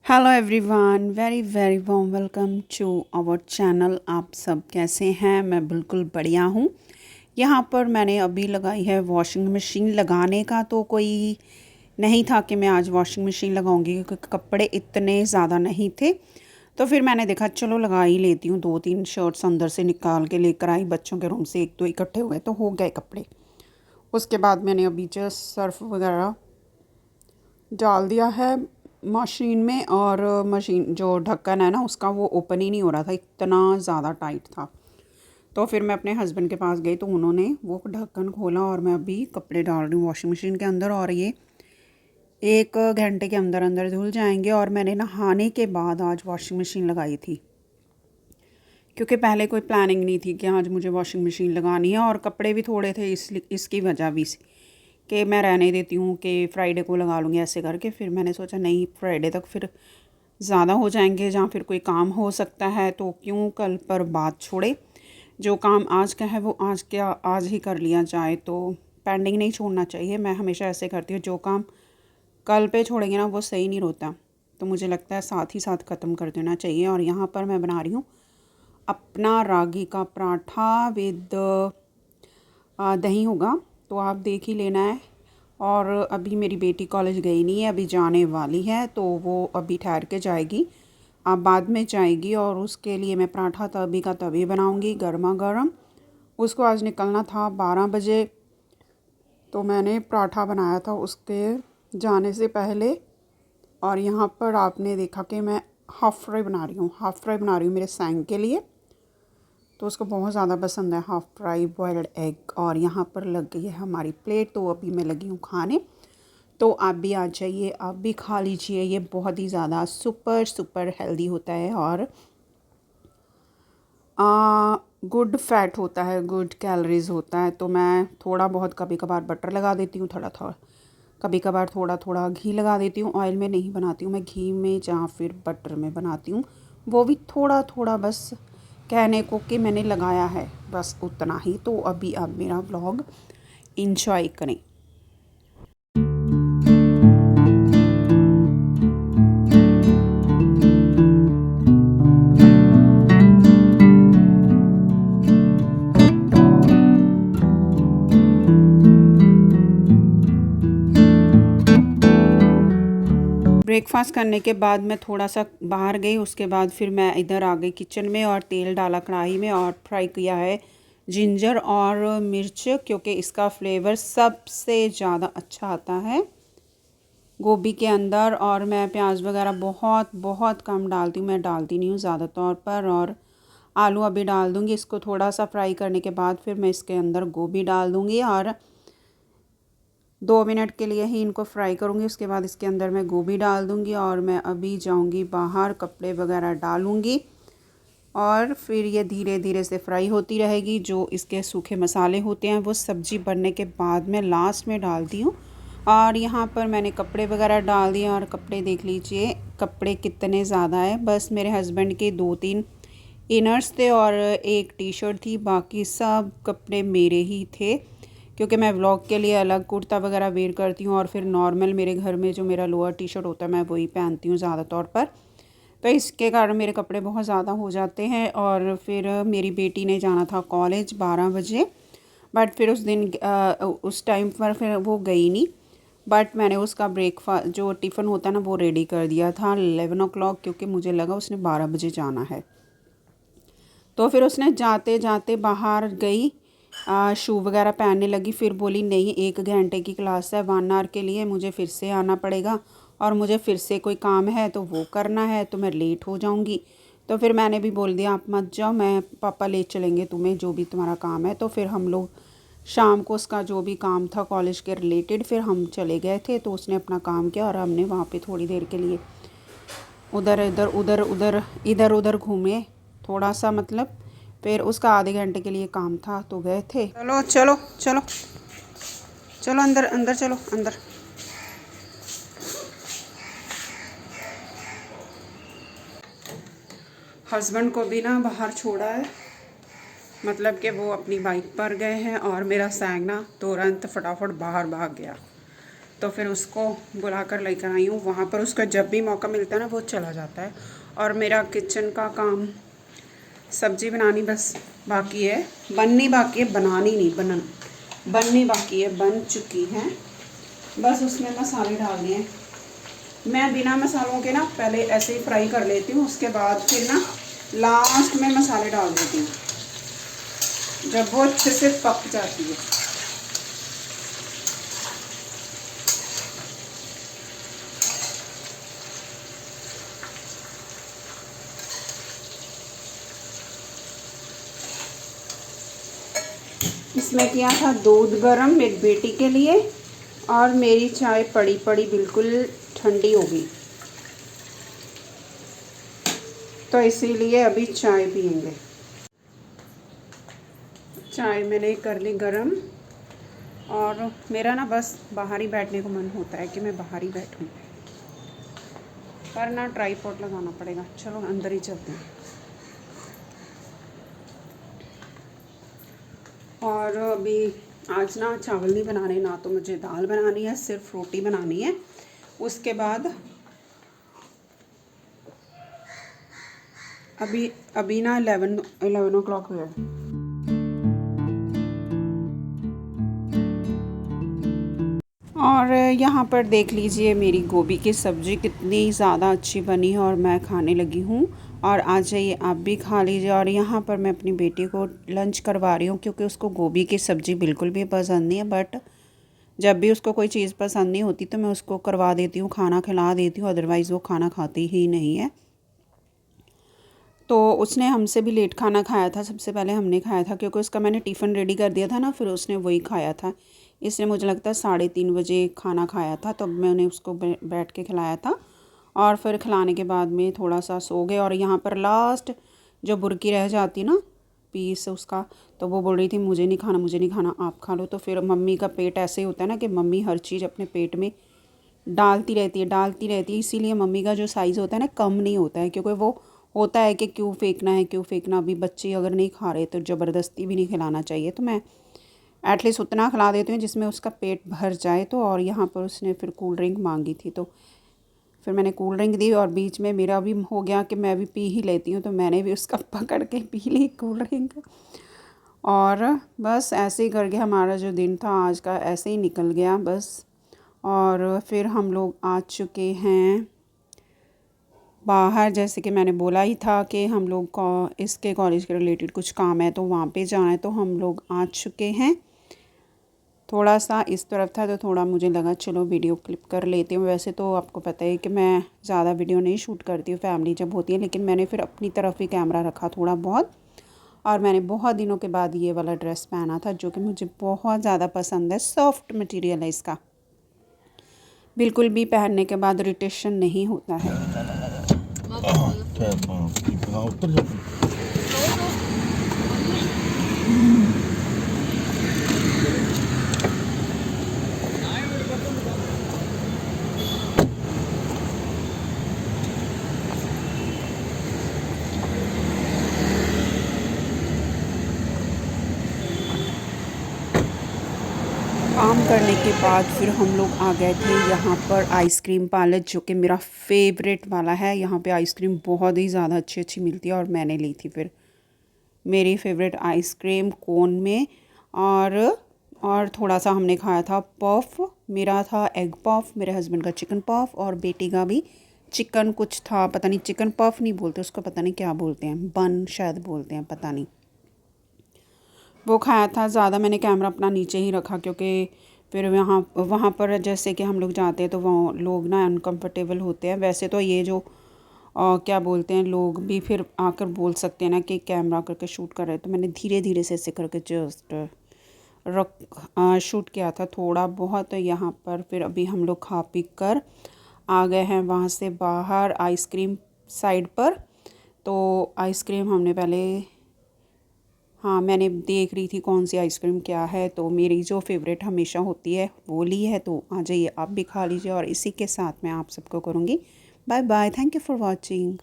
Hello everyone, very very warm welcome to our channel. आप सब कैसे हैं? मैं बिल्कुल बढ़िया हूँ। यहाँ पर मैंने अभी लगाई है वॉशिंग मशीन। लगाने का तो कोई नहीं था कि मैं आज वॉशिंग मशीन लगाऊंगी, क्योंकि कपड़े इतने ज़्यादा नहीं थे। तो फिर मैंने देखा चलो लगा ही लेती हूँ। 2-3 शर्ट्स अंदर से निकाल के लेकर आई बच्चों के रूम से, एक दो इकट्ठे हुए तो हो गए कपड़े। उसके बाद मैंने अभी जस्ट सर्फ वगैरह डाल दिया है मशीन में, और मशीन जो ढक्कन है ना उसका वो ओपन ही नहीं हो रहा था, इतना ज़्यादा टाइट था। तो फिर मैं अपने हस्बैंड के पास गई तो उन्होंने वो ढक्कन खोला और मैं अभी कपड़े डाल रही हूँ वॉशिंग मशीन के अंदर, और ये 1 घंटे के अंदर अंदर धुल जाएंगे। और मैंने नहाने के बाद आज वॉशिंग मशीन लगाई थी, क्योंकि पहले कोई प्लानिंग नहीं थी कि आज मुझे वॉशिंग मशीन लगानी है, और कपड़े भी थोड़े थे इसकी वजह भी कि मैं रहने देती हूँ कि फ्राइडे को लगा लूँगी ऐसे करके। फिर मैंने सोचा नहीं, फ्राइडे तक फिर ज़्यादा हो जाएंगे, जहाँ फिर कोई काम हो सकता है तो क्यों कल पर बात छोड़े। जो काम आज का है वो आज ही कर लिया जाए, तो पेंडिंग नहीं छोड़ना चाहिए। मैं हमेशा ऐसे करती हूँ, जो काम कल पे छोड़ेंगे ना वो सही नहीं होता, तो मुझे लगता है साथ ही साथ ख़त्म कर देना चाहिए। और यहाँ पर मैं बना रही हूँ अपना रागी का पराठा विद दही होगा, तो आप देख ही लेना है। और अभी मेरी बेटी कॉलेज गई नहीं है, अभी जाने वाली है, तो वो अभी ठहर के जाएगी, आप बाद में जाएगी। और उसके लिए मैं पराठा तभी का तभी बनाऊंगी, गर्मा गर्म। उसको आज निकलना था 12 बजे, तो मैंने पराठा बनाया था उसके जाने से पहले। और यहाँ पर आपने देखा कि मैं हाफ़ फ्राई बना रही हूँ, हाफ़ फ्राई बना रही हूँ मेरे सैंग के लिए, तो उसको बहुत ज़्यादा पसंद है हाफ़ फ्राई बॉयल्ड एग। और यहाँ पर लग गई है हमारी प्लेट, तो अभी मैं लगी हूँ खाने। तो आप भी आ जाइए, आप भी खा लीजिए। ये बहुत ही ज़्यादा सुपर सुपर हेल्दी होता है, और गुड फैट होता है, गुड कैलोरीज होता है। तो मैं थोड़ा बहुत कभी कभार बटर लगा देती हूँ, थोड़ा थोड़ा कभी कभार थोड़ा थोड़ा घी लगा देती हूँ। ऑयल में नहीं बनाती हूँ मैं, घी में या फिर बटर में बनाती हूँ, वो भी थोड़ा थोड़ा, बस कहने को कि मैंने लगाया है, बस उतना ही। तो अभी आप मेरा व्लॉग इंजॉय करें। ब्रेकफास्ट करने के बाद मैं थोड़ा सा बाहर गई, उसके बाद फिर मैं इधर आ गई किचन में, और तेल डाला कढ़ाई में और फ्राई किया है जिंजर और मिर्च, क्योंकि इसका फ्लेवर सबसे ज़्यादा अच्छा आता है गोभी के अंदर। और मैं प्याज वगैरह बहुत बहुत कम डालती हूँ, मैं डालती नहीं हूँ ज़्यादा तौर पर। और आलू अभी डाल दूँगी, इसको थोड़ा सा फ्राई करने के बाद फिर मैं इसके अंदर गोभी डाल दूँगी, और 2 मिनट के लिए ही इनको फ्राई करूँगी। उसके बाद इसके अंदर मैं गोभी डाल दूँगी, और मैं अभी जाऊँगी बाहर, कपड़े वगैरह डालूँगी, और फिर ये धीरे धीरे से फ्राई होती रहेगी। जो इसके सूखे मसाले होते हैं वो सब्ज़ी बनने के बाद में लास्ट में डालती हूँ। और यहाँ पर मैंने कपड़े वगैरह डाल दिए, और कपड़े देख लीजिए कपड़े कितने ज़्यादा है। बस मेरे हस्बैंड के 2-3 इनर्स थे और एक टी शर्ट थी, बाकी सब कपड़े मेरे ही थे, क्योंकि मैं व्लॉग के लिए अलग कुर्ता वगैरह वेयर करती हूँ, और फिर नॉर्मल मेरे घर में जो मेरा लोअर टी शर्ट होता है मैं वही पहनती हूँ ज़्यादा तौर पर। तो इसके कारण मेरे कपड़े बहुत ज़्यादा हो जाते हैं। और फिर मेरी बेटी ने जाना था कॉलेज 12 बजे, बट फिर उस दिन उस टाइम पर फिर वो गई नहीं। बट मैंने उसका ब्रेकफास्ट जो टिफ़िन होता है ना वो रेडी कर दिया था 11 o'clock, क्योंकि मुझे लगा उसने 12 बजे जाना है। तो फिर उसने जाते जाते बाहर गई, शू वगैरह पहनने लगी, फिर बोली नहीं 1 घंटे की क्लास है, 1 आवर के लिए मुझे फिर से आना पड़ेगा, और मुझे फिर से कोई काम है तो वो करना है, तो मैं लेट हो जाऊंगी। तो फिर मैंने भी बोल दिया आप मत जाओ, मैं पापा ले चलेंगे तुम्हें, जो भी तुम्हारा काम है। तो फिर हम लोग शाम को उसका जो भी काम था कॉलेज के रिलेटेड, फिर हम चले गए थे। तो उसने अपना काम किया, और हमने वहाँ पे थोड़ी देर के लिए इधर उधर घूमे थोड़ा सा, मतलब फिर उसका आधे घंटे के लिए काम था तो गए थे। चलो चलो चलो चलो अंदर अंदर, चलो अंदर। हस्बैंड को भी ना बाहर छोड़ा है, मतलब कि वो अपनी बाइक पर गए हैं, और मेरा सैंग ना तुरंत फटाफट बाहर भाग गया। तो फिर उसको बुला कर लेकर आई हूँ। वहाँ पर उसका जब भी मौका मिलता है ना वो चला जाता है। और मेरा किचन का काम, सब्ज़ी बनानी बस बाकी है, बननी बाकी है, बनानी नहीं, बननी बाकी है, बन चुकी है। बस उसमें मसाले डालने हैं। मैं बिना मसालों के ना पहले ऐसे ही फ्राई कर लेती हूँ, उसके बाद फिर ना लास्ट में मसाले डाल देती हूँ जब वो अच्छे से पक जाती है। इसमें किया था दूध गरम मेरी बेटी के लिए, और मेरी चाय पड़ी पड़ी बिल्कुल ठंडी हो गई, तो इसीलिए अभी चाय पियेंगे। चाय मैंने कर ली गरम, और मेरा ना बस बाहर ही बैठने को मन होता है कि मैं बाहर ही बैठूं, पर ना ट्राईपॉड लगाना पड़ेगा। चलो अंदर ही चलते हैं। और अभी आज ना चावल नहीं बनाने, ना तो मुझे दाल बनानी है, सिर्फ रोटी बनानी है। उसके बाद अभी ना 11 o'clock हुआ है। और यहाँ पर देख लीजिए मेरी गोभी की सब्ज़ी कितनी ज़्यादा अच्छी बनी है, और मैं खाने लगी हूँ। और आ जाइए आप भी खा लीजिए। और यहाँ पर मैं अपनी बेटी को लंच करवा रही हूँ, क्योंकि उसको गोभी की सब्ज़ी बिल्कुल भी पसंद नहीं है। बट जब भी उसको कोई चीज़ पसंद नहीं होती तो मैं उसको करवा देती हूँ, खाना खिला देती हूँ, अदरवाइज़ वो खाना खाती ही नहीं है। तो उसने हमसे भी लेट खाना खाया था, सबसे पहले हमने खाया था, क्योंकि उसका मैंने टिफ़िन रेडी कर दिया था ना, फिर उसने वही खाया था। इसने मुझे लगता है 3:30 बजे खाना खाया था, तब मैंने उसको बैठ के खिलाया था। और फिर खिलाने के बाद में थोड़ा सा सो गए। और यहाँ पर लास्ट जो बुर्की रह जाती ना पीस उसका, तो वो बोल रही थी मुझे नहीं खाना, मुझे नहीं खाना, आप खा लो। तो फिर मम्मी का पेट ऐसे ही होता है ना कि मम्मी हर चीज़ अपने पेट में डालती रहती है, इसीलिए मम्मी का जो साइज़ होता है ना कम नहीं होता है, क्योंकि वो होता है कि क्यों फेंकना है, क्यों फेंकना। अभी बच्चे अगर नहीं खा रहे तो ज़बरदस्ती भी नहीं खिलाना चाहिए, तो मैं एटलीस्ट उतना खिला देती हूँ जिसमें उसका पेट भर जाए। तो और यहाँ पर उसने फिर कूल ड्रिंक मांगी थी, तो फिर मैंने कूल ड्रिंक दी, और बीच में मेरा भी हो गया कि मैं भी पी ही लेती हूँ, तो मैंने भी उसका पकड़ के पी ली कूल ड्रिंक। और बस ऐसे ही करके हमारा जो दिन था आज का ऐसे ही निकल गया बस। और फिर हम लोग आ चुके हैं बाहर, जैसे कि मैंने बोला ही था कि हम लोग को इसके कॉलेज के रिलेटेड कुछ काम है, तो वहाँ पे जाना है, तो हम लोग आ चुके हैं। थोड़ा सा इस तरफ था तो थोड़ा मुझे लगा चलो वीडियो क्लिप कर लेती हूँ। वैसे तो आपको पता है कि मैं ज़्यादा वीडियो नहीं शूट करती हूँ फैमिली जब होती है, लेकिन मैंने फिर अपनी तरफ ही कैमरा रखा थोड़ा बहुत। और मैंने बहुत दिनों के बाद ये वाला ड्रेस पहना था, जो कि मुझे बहुत ज़्यादा पसंद है। सॉफ्ट मटेरियल है इसका, बिल्कुल भी पहनने के बाद इरिटेशन नहीं होता है। काम करने के बाद फिर हम लोग आ गए थे यहाँ पर आइसक्रीम पार्लर, जो कि मेरा फेवरेट वाला है। यहाँ पे आइसक्रीम बहुत ही ज़्यादा अच्छी अच्छी मिलती है, और मैंने ली थी फिर मेरी फेवरेट आइसक्रीम कोन में। और थोड़ा सा हमने खाया था पफ, मेरा था एग पफ, मेरे हस्बैंड का चिकन पफ, और बेटी का भी चिकन कुछ था, पता नहीं चिकन पफ नहीं बोलते उसको, पता नहीं क्या बोलते हैं, बन शायद बोलते हैं, पता नहीं। वो खाया था। ज़्यादा मैंने कैमरा अपना नीचे ही रखा, क्योंकि फिर वहाँ पर जैसे कि हम लोग जाते हैं तो वो लोग ना अनकंफर्टेबल होते हैं। वैसे तो ये जो क्या बोलते हैं, लोग भी फिर आकर बोल सकते हैं ना कि कैमरा करके शूट कर रहे हैं, तो मैंने धीरे धीरे से ऐसे करके जस्ट शूट किया था थोड़ा बहुत। तो यहाँ पर फिर अभी हम लोग खा पी कर आ गए हैं वहाँ से बाहर आइसक्रीम साइड पर। तो आइसक्रीम हमने पहले, हाँ मैंने देख रही थी कौन सी आइसक्रीम क्या है, तो मेरी जो फेवरेट हमेशा होती है वो ली है। तो आ जाइए आप भी खा लीजिए, और इसी के साथ मैं आप सबको करूँगी bye bye. Thank you for watching.